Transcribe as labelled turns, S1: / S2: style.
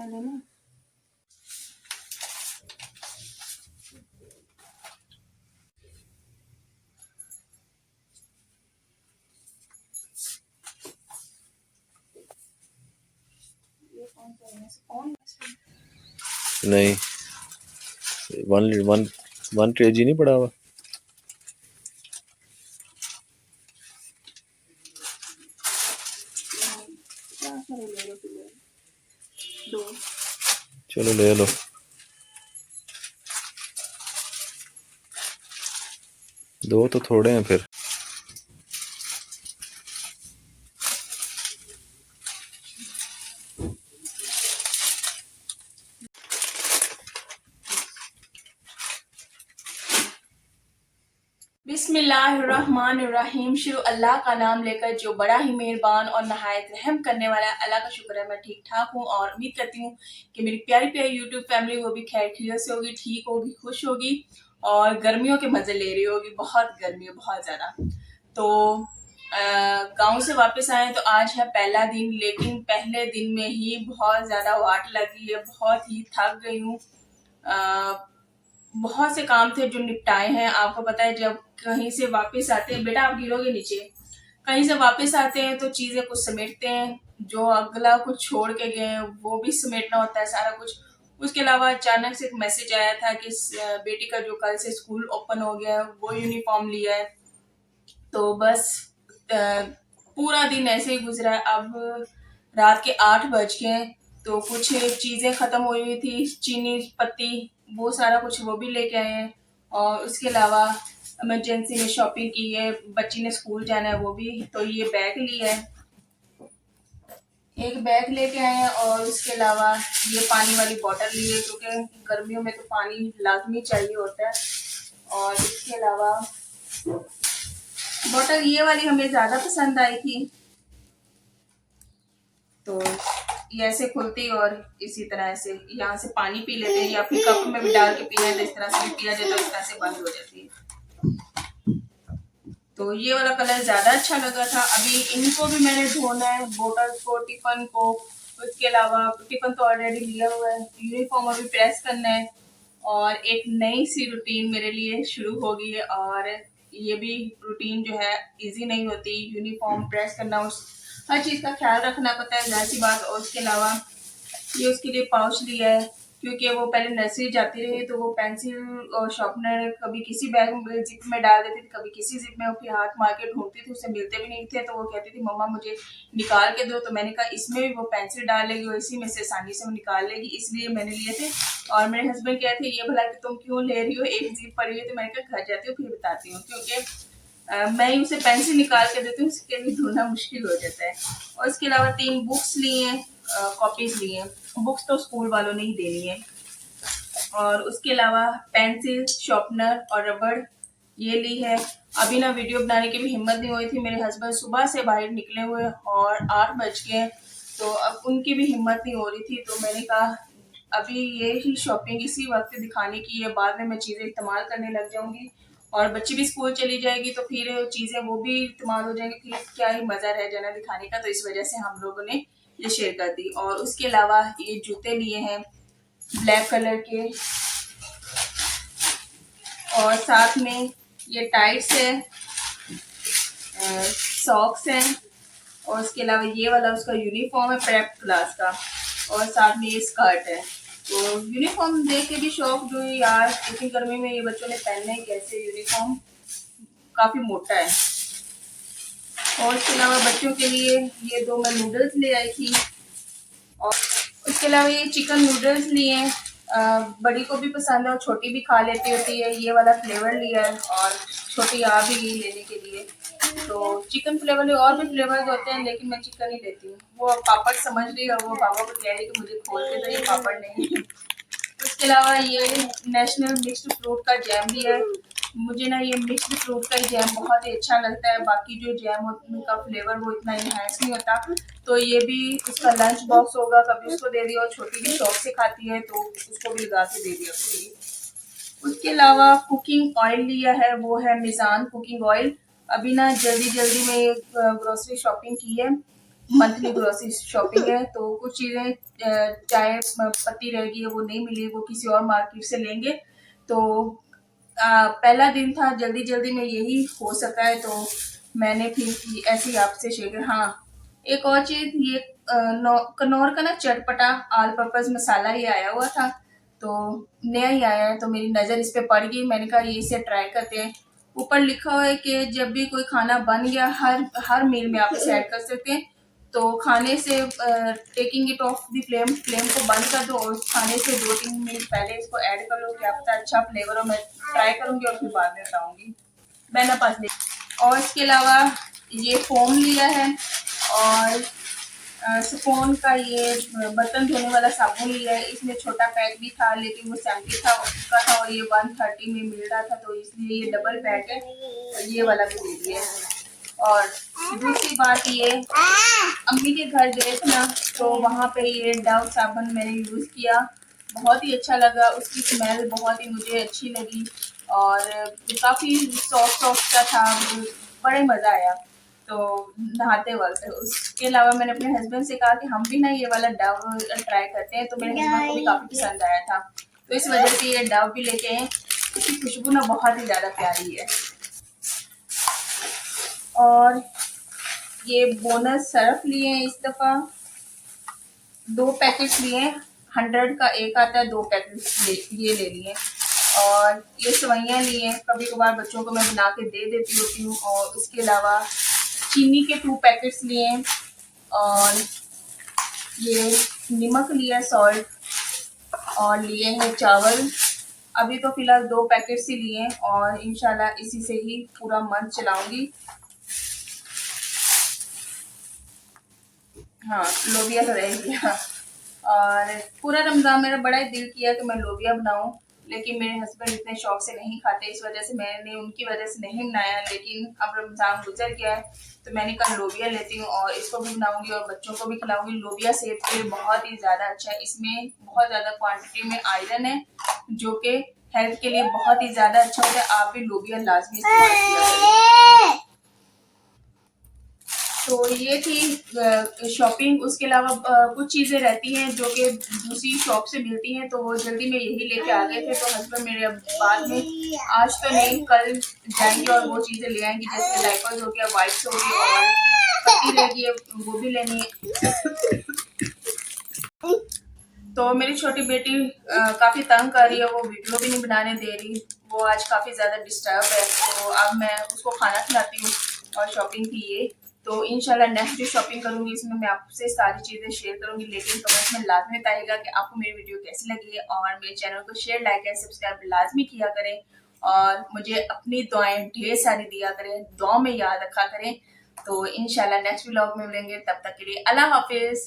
S1: लेना। ये कौन सा है? कौन
S2: नहीं, 1 kg नहीं पड़ा हुआ।
S1: क्या करे ले लो तुम? दो।
S2: चलो ले लो। दो तो थोड़े हैं फिर।
S1: बिस्मिल्लाहिर्रहमानिर्रहीम। शुरू अल्लाह का नाम लेकर जो बड़ा ही मेहरबान और नहायत रहम करने वाला है। अल्लाह का शुक्र है मैं ठीक ठाक हूँ और उम्मीद करती हूँ कि मेरी प्यारी प्यारी यूट्यूब फैमिली वो भी खैर खैरियत से होगी, ठीक होगी, खुश होगी और गर्मियों के मजे ले रही होगी। बहुत गर्मी है, बहुत ज्यादा। तो गांव से वापस आए तो आज है पहला दिन, लेकिन पहले दिन में ही बहुत ज्यादा वाट लगी है, बहुत ही थक गई हूँ। बहुत से काम थे जो निपटाए हैं। आपको पता है जब कहीं से वापस आते हैं, बेटा आप गिरोगे नीचे, कहीं से वापस आते हैं तो चीजें कुछ समेटते हैं, जो अगला कुछ छोड़ के गए हैं वो भी समेटना होता है सारा कुछ। उसके अलावा अचानक से एक मैसेज आया था कि बेटी का जो कल से स्कूल ओपन हो गया है वो यूनिफॉर्म लिया है। तो बस पूरा दिन ऐसे ही गुजरा है। अब रात के 8 बज गए तो कुछ चीजें खत्म हुई हुई थी, चीनी पत्ती वो सारा कुछ वो भी लेके आए हैं। और उसके अलावा इमरजेंसी में शॉपिंग की है, बच्ची ने स्कूल जाना है वो भी। तो ये बैग लिया है, एक बैग लेके आए हैं और उसके अलावा ये पानी वाली बोतल ली है क्योंकि गर्मियों में तो पानी लाजमी चाहिए होता है। और इसके अलावा बोतल ये वाली हमें ज्यादा पसंद आई थी, तो ये ऐसे खुलती और इसी तरह से यहाँ से पानी पी लेते हैं या फिर कप में भी डाल के पीना है तो इस तरह से भी पिया जाए तो इस तरह से बंद हो जाती है। तो ये वाला कलर ज्यादा अच्छा लगा था। अभी इनको भी मैंने धोना है, बोतल को, टिफिन को। उसके अलावा टिफिन तो ऑलरेडी लिया हुआ है, यूनिफॉर्म अभी प्रेस करना है और एक नई सी रूटीन मेरे लिए शुरू हो गई है। और ये भी रूटीन जो है इजी नहीं होती, यूनिफॉर्म प्रेस करना, उस हर चीज का ख्याल रखना पड़ता है, जाहिर सी बात। और उसके अलावा ये उसके लिए पाउच लिया है क्योंकि वो पहले नर्सरी जाती रही तो वो पेंसिल और शार्पनर कभी किसी बैग में जिप में डाल देती थी, कभी किसी जिप में, फिर हाथ मार के ढूंढती थी, उसे मिलते भी नहीं थे। तो वो कहती थी मम्मा मुझे निकाल के दो, तो मैंने कहा इसमें भी वो पेंसिल डाल लेगी और इसी में से आसानी से वो निकाल लेगी, इसलिए मैंने लिए थे। और मेरे हस्बैंड कहते थे ये भला कि तुम क्यों ले रही हो, एक जिप पड़ी है। तो मैंने कहा घर जाती हूँ फिर बताती हूँ, क्योंकि मैं ही उसे पेंसिल निकाल के देती हूँ, उसके लिए ढूंढना मुश्किल हो जाता है। और इसके अलावा 3 बुक्स लिए हैं, कॉपीज लिए हैं। बुक्स तो स्कूल वालों ने ही देनी है। और उसके अलावा पेंसिल, शॉर्पनर और रबड़ ये ली है। अभी ना वीडियो बनाने की भी हिम्मत नहीं हुई थी, मेरे हस्बैंड सुबह से बाहर निकले हुए और 8 बज गए, तो अब उनकी भी हिम्मत नहीं हो रही थी। तो मैंने कहा अभी ये ही शॉपिंग इसी वक्त दिखाने की है, बाद में मैं चीज़ें इस्तेमाल करने लग जाऊंगी और बच्ची भी स्कूल चली जाएगी तो फिर चीज़ें वो भी इस्तेमाल हो जाएंगी, फिर क्या ही मज़ा रह जाना दिखाने का। तो इस वजह से हम लोगों ने ये शेयर कर दी। और उसके अलावा ये जूते लिए हैं ब्लैक कलर के, और साथ में ये टाइट्स है, सॉक्स हैं, और उसके अलावा ये वाला उसका यूनिफॉर्म है प्रेप क्लास का, और साथ में ये स्कर्ट है। तो यूनिफॉर्म देख के भी शौक जो है यार, इतनी गर्मी में ये बच्चों ने पहनना है कैसे, यूनिफॉर्म काफी मोटा है। और इसके अलावा बच्चों के लिए ये 2 मैं नूडल्स ले आई थी, और उसके अलावा ये चिकन नूडल्स लिए हैं। बड़ी को भी पसंद है और छोटी भी खा लेती होती है। ये वाला फ्लेवर लिया है और छोटी आ भी गई लेने के लिए। तो चिकन फ्लेवर और भी फ्लेवर्स होते हैं लेकिन मैं चिकन ही लेती हूँ। वो पापड़ समझ रही है और वो पापा को कह रही कि मुझे खोल के दो, ये पापड़ नहीं है। उसके अलावा ये नेशनल मिक्स्ड फ्रूट का जैम भी है। मुझे ना ये मिक्स्ड फ्रूट का जैम बहुत ही अच्छा लगता है, बाकी जो जैम का फ्लेवर वो इतना इनहैंस नहीं होता। तो ये भी उसका लंच बॉक्स होगा, कभी उसको दे दिया, और छोटी भी शौक से खाती है तो उसको भी लगा के दे दिया करूँगी। उसके अलावा कुकिंग ऑयल लिया है, वो है मिजान कुकिंग ऑयल। अभी ना जल्दी जल्दी में ग्रोसरी शॉपिंग की है मंथली ग्रोसरी शॉपिंग है, तो कुछ चीज़ें चाय पत्ती रह गई है वो नहीं मिली, वो किसी और मार्केट से लेंगे। तो पहला दिन था, जल्दी जल्दी में यही हो सका है, तो मैंने फिर ऐसे ही आपसे शेयर। हाँ, एक और चीज़, ये कनौर का ना चटपटा ऑल पर्पज मसाला ही आया हुआ था, तो नया ही आया है, तो मेरी नज़र इस पे पड़ गई। मैंने कहा ये इसे ट्राई करते हैं। ऊपर लिखा हुआ है कि जब भी कोई खाना बन गया, हर मील में आप इसे ऐड कर सकते हैं। तो खाने से taking it of the flame, flame को बंद कर दो और खाने से 2-3 मिनट पहले इसको ऐड कर लो, क्या पता अच्छा फ्लेवर हो। मैं ट्राई करूंगी और फिर बाद में बताऊंगी। मैंने पास ले, और इसके अलावा ये फोम लिया है, और सिफोन का ये बर्तन धोने वाला साबुन लिया है। इसमें छोटा पैक भी था, लेकिन वो 70 था उसका था, और ये 130 में मिल रहा था, तो इसलिए ये डबल पैक है, और ये वाला भी ले लिया है। और दूसरी बात, ये अम्मी के घर गए थे ना, तो वहाँ पे ये डव साबुन मैंने यूज़ किया, बहुत ही अच्छा लगा। उसकी स्मेल बहुत ही मुझे अच्छी लगी, और काफ़ी सॉफ्ट सॉफ्ट सा था, बड़े मज़ा आया तो नहाते वक्त। उसके अलावा मैंने अपने हस्बैंड से कहा कि हम भी ना ये वाला डव ट्राई करते हैं, तो मेरे हस्बैंड को भी काफ़ी पसंद आया था, तो इस वजह से ये डव भी लेके आए। इसकी खुशबू ना बहुत ही ज़्यादा प्यारी है। और ये बोनस सर्फ लिए हैं इस दफ़ा, 2 पैकेट लिए हैं, 100 का एक आता है, 2 पैकेट ये ले लिए। और ये सेवइयाँ लिए हैं, कभी कभार बच्चों को मैं बना के दे देती होती हूँ। और उसके अलावा चीनी के 2 पैकेट्स लिए हैं, और ये नमक लिया, सॉल्ट, और लिए हैं चावल। अभी तो फिलहाल 2 पैकेट्स ही लिए हैं, और इंशाल्लाह इसी से ही पूरा मंथ चलाऊंगी। हाँ, लोबिया तो रह गया। और पूरा रमज़ान मेरा बड़ा ही दिल किया कि मैं लोबिया बनाऊं, लेकिन मेरे हस्बैंड इतने शौक से नहीं खाते, इस वजह से मैंने उनकी वजह से नहीं बनाया। लेकिन अब रमज़ान गुजर गया है, तो मैंने कहा लोबिया लेती हूँ, और इसको भी बनाऊंगी और बच्चों को भी खिलाऊंगी। लोबिया सेहत के लिए बहुत ही ज़्यादा अच्छा है, इसमें बहुत ज़्यादा क्वान्टिटी में आयरन है, जो कि हेल्थ के लिए बहुत ही ज़्यादा अच्छा होता है। आप भी लोबिया लाजमी इस्तेमाल किया करें। तो ये थी शॉपिंग। उसके अलावा कुछ चीज़ें रहती हैं जो कि दूसरी शॉप से मिलती हैं, तो वो जल्दी में यही लेके आ गए थे, तो हस्बैंड मेरे अब बाद में, आज तो नहीं, कल जाएंगे और वो चीज़ें ले आएंगे, जैसे डायपर्स हो गया, वाइप्स हो गई, और पत्ती रह गई है, वो भी लेनी है। तो मेरी छोटी बेटी काफ़ी तंग कर रही है, वो वीडियो भी नहीं बनाने दे रही, वो आज काफ़ी ज़्यादा डिस्टर्ब है, तो अब मैं उसको खाना खिलाती हूँ और शॉपिंग की ये। तो इंशाल्लाह नेक्स्ट जो शॉपिंग करूँगी इसमें मैं आपसे सारी चीज़ें शेयर करूँगी, लेकिन कमेंट्स में लाजमी बताइएगा कि आपको मेरी वीडियो कैसी लगी है, और मेरे चैनल को शेयर, लाइक एंड सब्सक्राइब लाजमी किया करें, और मुझे अपनी दुआएं ढेर सारी दिया करें, दुआ में याद रखा करें। तो इंशाल्लाह नेक्स्ट व्लॉग में मिलेंगे, तब तक के लिए अल्लाह हाफिज़।